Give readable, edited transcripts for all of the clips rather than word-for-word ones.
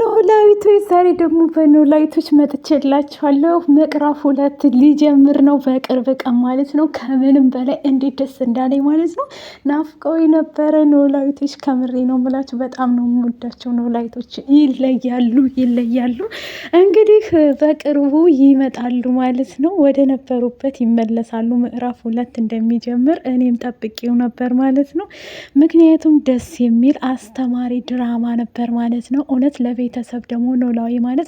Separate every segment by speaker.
Speaker 1: ኖላዊቶች ዛሬ ደግሞ በኖላዊቶች መጥቼላችኋለሁ። ምዕራፍ 2 ሊጀምር ነው በቅርብ ቀን ማለት ነው። ከምንም በላይ እንዴት ደስ እንዳለኝ ማለት ነው። ናፍቀው የነበረ ኖላዊቶች ከምሬ ነው የምላችሁ። በጣም ነው የምወዳቸው ኖላዊቶች። ይለያሉ። እንግዲህ በቅርቡ ይመጣሉ ማለት ነው። ወደ ነበሩበት ይመለሳሉ። ምዕራፍ 2 እንደሚጀምር እኔም ጠብቄው ነበር ማለት ነው። ምክንያቱም ደስ የሚል አስተማሪ ድራማ ነበር ማለት ነው። እውነት ለቤተሰብ ደግሞ ኖላዊ ማለት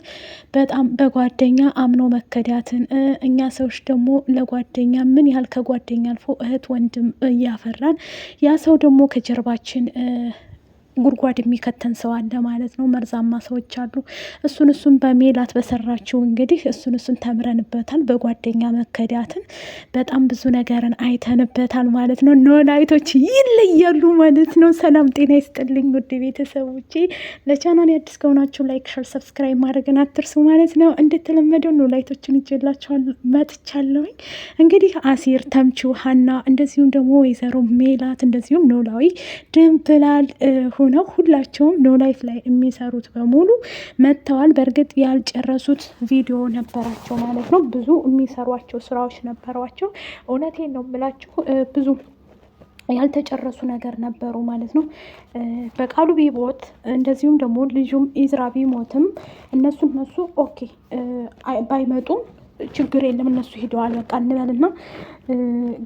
Speaker 1: በጣም በጓደኛ አምኖ መከዳትን እኛ ሰዎች ደግሞ ለጓደኛ ምን ያህል ከጓደኛ አልፎ እህት ወንድም እያፈራን ያ ሰው ደግሞ ከጀርባችን ጉድጓድ የሚከተን ሰው አለ ማለት ነው። መርዛማ ሰዎች አሉ። እሱን በሜላት በሰራችው እንግዲህ እሱን ተምረንበታል። በጓደኛ መከዳትን በጣም ብዙ ነገርን አይተንበታል ማለት ነው። ኖላዊቶች ይለያሉ ማለት ነው። ሰላም ጤና ይስጥልኝ ውድ ቤተሰቦቼ። ለቻናል አዲስ ከሆናችሁ ላይክ፣ ሸር፣ ሰብስክራይብ ማድረግን አትርሱ ማለት ነው። እንደተለመደው ኖላዊቶችን ይዤላችኋል መጥቻለሁኝ። እንግዲህ አሲር፣ ተምቹ፣ ሀና እንደዚሁም ደግሞ ወይዘሮ ሜላት እንደዚሁም ኖላዊ ድንብላል ነው። ሁላቸውም ኖላዊት ላይ የሚሰሩት በሙሉ መጥተዋል። በእርግጥ ያልጨረሱት ቪዲዮ ነበራቸው ማለት ነው። ብዙ የሚሰሯቸው ስራዎች ነበሯቸው። እውነቴን ነው የምላችሁ ብዙ ያልተጨረሱ ነገር ነበሩ ማለት ነው። በቃሉ ቢሞት እንደዚሁም ደግሞ ልጁም ኢዝራ ቢሞትም እነሱ ኦኬ ባይመጡም ችግር የለም እነሱ ሄደዋል በቃ እንበልና፣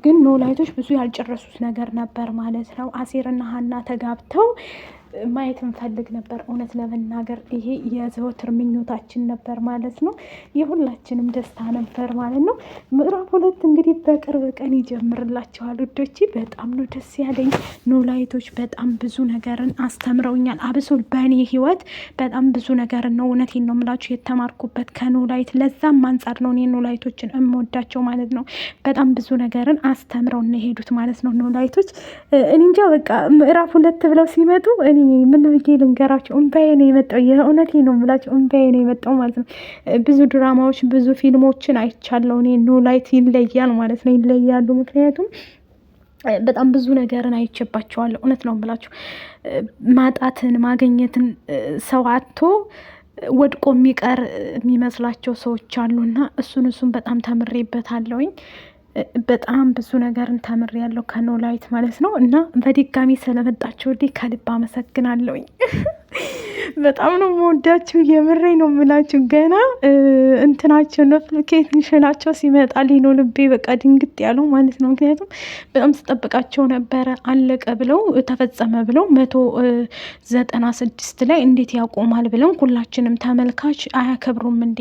Speaker 1: ግን ኖላዊቶች ብዙ ያልጨረሱት ነገር ነበር ማለት ነው። አሲርና ሀና ተጋብተው ማየት እንፈልግ ነበር። እውነት ለመናገር ይሄ የዘወትር ምኞታችን ነበር ማለት ነው። የሁላችንም ደስታ ነበር ማለት ነው። ምዕራፍ 2 እንግዲህ በቅርብ ቀን ይጀምርላችኋል ውዶቼ። በጣም ነው ደስ ያለኝ። ኖላዊቶች በጣም ብዙ ነገርን አስተምረውኛል። አብሶ በእኔ ህይወት በጣም ብዙ ነገርን ነው እውነቴን ነው የምላችሁ የተማርኩበት ከኖላዊት። ለዛም አንጻር ነው እኔ ኖላዊቶችን የምወዳቸው ማለት ነው። በጣም ብዙ ነገርን አስተምረው ነው የሄዱት ማለት ነው ኖላዊቶች። እኔ እንጃ በቃ ምዕራፍ 2 ብለው ሲመጡ ምን ብዬ ልንገራቸው? እምባዬ ነው የመጣው። የእውነቴ ነው የምላቸው እምባዬ ነው የመጣው ማለት ነው። ብዙ ድራማዎች ብዙ ፊልሞችን አይቻለሁ እኔ። ኖላዊት ይለያል ማለት ነው። ይለያሉ ምክንያቱም በጣም ብዙ ነገርን አይቼባቸዋለሁ። እውነት ነው የምላችሁ። ማጣትን ማግኘትን ሰው አጥቶ ወድቆ የሚቀር የሚመስላቸው ሰዎች አሉና እሱን በጣም ተምሬበታለሁኝ። በጣም ብዙ ነገርን ተምሬያለሁ ከኖላዊት ማለት ነው። እና በድጋሚ ስለመጣችሁ ከልብ አመሰግናለሁኝ። በጣም ነው የምወዳችሁ። የምሬ ነው የምላችሁ። ገና እንትናቸው ኖቲፊኬሽናቸው ሲመጣልኝ ነው ልቤ በቃ ድንግጥ ያለው ማለት ነው። ምክንያቱም በጣም ስጠብቃቸው ነበረ። አለቀ ብለው ተፈጸመ ብለው 196 ላይ እንዴት ያቆማል ብለው ሁላችንም ተመልካች አያከብሩም እንዴ?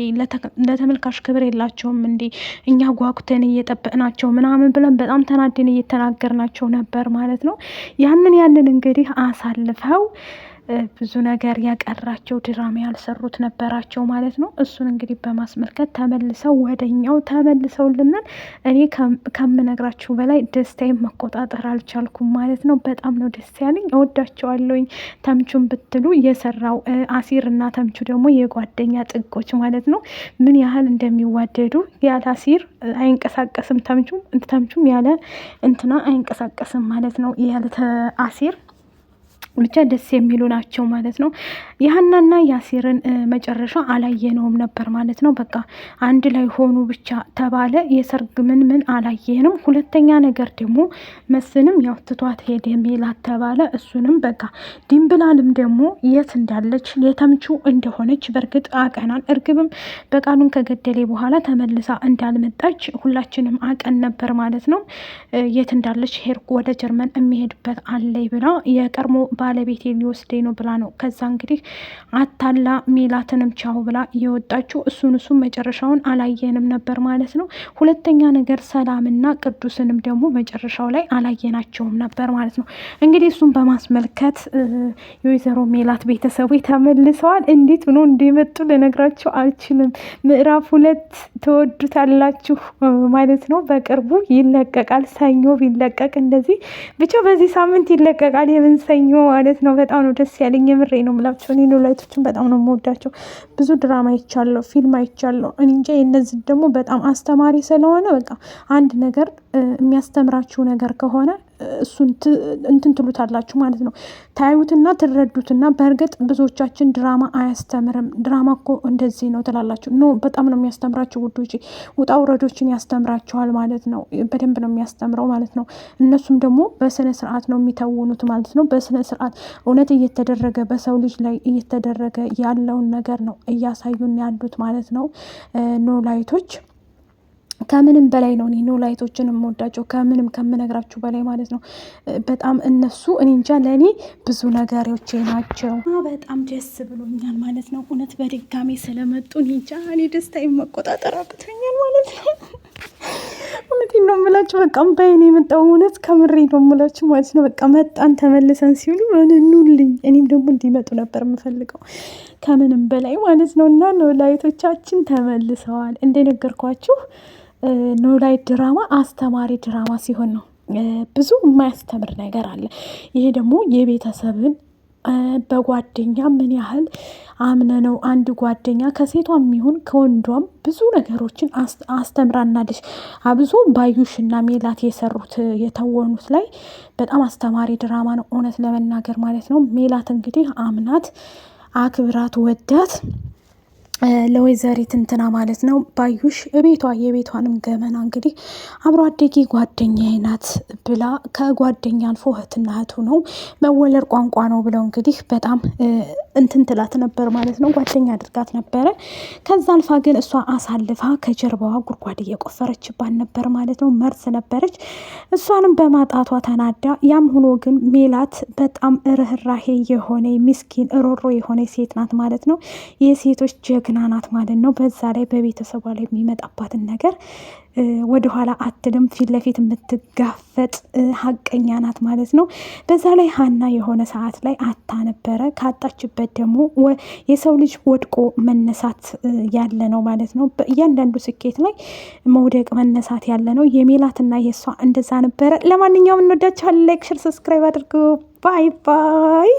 Speaker 1: ለተመልካች ክብር የላቸውም እንዴ? እኛ ጓጉተን እየጠበቅናቸው ምናምን ብለን በጣም ተናደን እየተናገርናቸው ነበር ማለት ነው። ያንን እንግዲህ አሳልፈው ብዙ ነገር ያቀራቸው ድራማ ያልሰሩት ነበራቸው ማለት ነው። እሱን እንግዲህ በማስመልከት ተመልሰው ወደኛው ተመልሰውልናል። እኔ ከምነግራችሁ በላይ ደስታዬን መቆጣጠር አልቻልኩም ማለት ነው። በጣም ነው ደስ ያለኝ። እወዳቸዋለሁኝ። ተምቹን ብትሉ የሰራው አሲር እና ተምቹ ደግሞ የጓደኛ ጥጎች ማለት ነው። ምን ያህል እንደሚዋደዱ ያለ አሲር አይንቀሳቀስም ተምቹም ያለ እንትና አይንቀሳቀስም ማለት ነው። ያለ አሲር ብቻ ደስ የሚሉ ናቸው ማለት ነው። የሀናና የአሲርን መጨረሻ አላየነውም ነበር ማለት ነው። በቃ አንድ ላይ ሆኑ ብቻ ተባለ። የሰርግ ምን አላየንም። ሁለተኛ ነገር ደግሞ መስንም ያው ትቷት ሄደ ሜላት ተባለ። እሱንም በቃ ድንብላልም ደግሞ የት እንዳለች የተምቹ እንደሆነች በእርግጥ አቀናል። እርግብም በቃሉን ከገደሌ በኋላ ተመልሳ እንዳልመጣች ሁላችንም አቀን ነበር ማለት ነው። የት እንዳለች ሄድኩ ወደ ጀርመን የሚሄድበት አለይ ብላ የቀድሞ ባለቤቴ ሊወስደኝ ነው ብላ ነው። ከዛ እንግዲህ አታላ ሜላትንም ቻው ብላ እየወጣችው እሱን መጨረሻውን አላየንም ነበር ማለት ነው። ሁለተኛ ነገር ሰላምና ቅዱስንም ደግሞ መጨረሻው ላይ አላየናቸውም ነበር ማለት ነው። እንግዲህ እሱን በማስመልከት የወይዘሮ ሜላት ቤተሰቦች ተመልሰዋል። እንዴት ሆኖ እንደመጡ ልነግራቸው አልችልም። ምዕራፍ 2 ትወዱታላችሁ ማለት ነው። በቅርቡ ይለቀቃል። ሰኞ ቢለቀቅ እንደዚህ ብቻ በዚህ ሳምንት ይለቀቃል። የምን ሰኞ ማለት ነው። በጣም ነው ደስ ያለኝ። የምሬ ነው የምላቸው። እኔ ኖላዊቶችን በጣም ነው የምወዳቸው። ብዙ ድራማ አይቻለሁ፣ ፊልም አይቻለሁ። እኔ እንጃ የነዚህ ደግሞ በጣም አስተማሪ ስለሆነ በቃ አንድ ነገር የሚያስተምራችሁ ነገር ከሆነ እሱን እንትን ትሉታላችሁ ማለት ነው። ታዩትና ትረዱትና። በእርግጥ ብዙዎቻችን ድራማ አያስተምርም፣ ድራማ እኮ እንደዚህ ነው ትላላችሁ። ኖ በጣም ነው የሚያስተምራችሁ ውዶች፣ ውጣ ውረዶችን ያስተምራችኋል ማለት ነው። በደንብ ነው የሚያስተምረው ማለት ነው። እነሱም ደግሞ በስነ ስርዓት ነው የሚተውኑት ማለት ነው። በስነ ስርዓት እውነት እየተደረገ በሰው ልጅ ላይ እየተደረገ ያለውን ነገር ነው እያሳዩን ያሉት ማለት ነው። ኖላዊቶች ከምንም በላይ ነው እኔ ኖላዊቶችን የምወዳቸው ከምንም ከምነግራችሁ በላይ ማለት ነው። በጣም እነሱ እኔ እንጃ ለእኔ ብዙ ነገሮቼ ናቸው። በጣም ደስ ብሎኛል ማለት ነው። እውነት በድጋሚ ስለመጡ እኔ እንጃ እኔ ደስታዬን መቆጣጠር አቅቶኛል ማለት ነው። እውነቴን ነው የምላችሁ። በቃ በይኔ የመጣው እውነት ከምሬ ነው የምላችሁ ማለት ነው። በቃ መጣን ተመልሰን ሲሉ ኑልኝ፣ እኔም ደግሞ እንዲመጡ ነበር የምፈልገው ከምንም በላይ ማለት ነው። እና ኖላዊቶቻችን ተመልሰዋል እንደነገርኳችሁ። ኖላዊ ድራማ አስተማሪ ድራማ ሲሆን ነው። ብዙ የማያስተምር ነገር አለ። ይሄ ደግሞ የቤተሰብን በጓደኛ ምን ያህል አምነነው አንድ ጓደኛ ከሴቷም ይሁን ከወንዷም ብዙ ነገሮችን አስተምራናለች። አብዞ ባዩሽና ሜላት የሰሩት የተወኑት ላይ በጣም አስተማሪ ድራማ ነው እውነት ለመናገር ማለት ነው። ሜላት እንግዲህ አምናት አክብራት ወዳት ለወይዘሪት እንትና ማለት ነው ባዩሽ ቤቷ የቤቷንም ገመና እንግዲህ አብሮ አደጌ ጓደኛዬ ናት ብላ ከጓደኛ አልፎ እህትና እህቱ ነው መወለድ ቋንቋ ነው ብለው እንግዲህ በጣም እንትን ትላት ነበር ማለት ነው። ጓደኛ አድርጋት ነበረ። ከዛ አልፋ ግን እሷ አሳልፋ ከጀርባዋ ጉድጓድ እየቆፈረችባት ነበር ማለት ነው። መርስ ነበረች። እሷንም በማጣቷ ተናዳ፣ ያም ሆኖ ግን ሜላት በጣም ርህራሄ የሆነ ምስኪን ሮሮ የሆነ ሴት ናት ማለት ነው። የሴቶች ጀግና ናት ማለት ነው። በዛ ላይ በቤተሰቧ ላይ የሚመጣባትን ነገር ወደኋላ አትልም። ፊት ለፊት የምትጋፈጥ ሀቀኛ ናት ማለት ነው። በዛ ላይ ሀና የሆነ ሰዓት ላይ አታ ነበረ። ካጣችበት ደግሞ የሰው ልጅ ወድቆ መነሳት ያለ ነው ማለት ነው። እያንዳንዱ ስኬት ላይ መውደቅ መነሳት ያለ ነው። የሜላትና የእሷ እንደዛ ነበረ። ለማንኛውም እንወዳችኋለን። ላይክ፣ ሸር፣ ሰብስክራይብ አድርጉ። ባይ ባይ።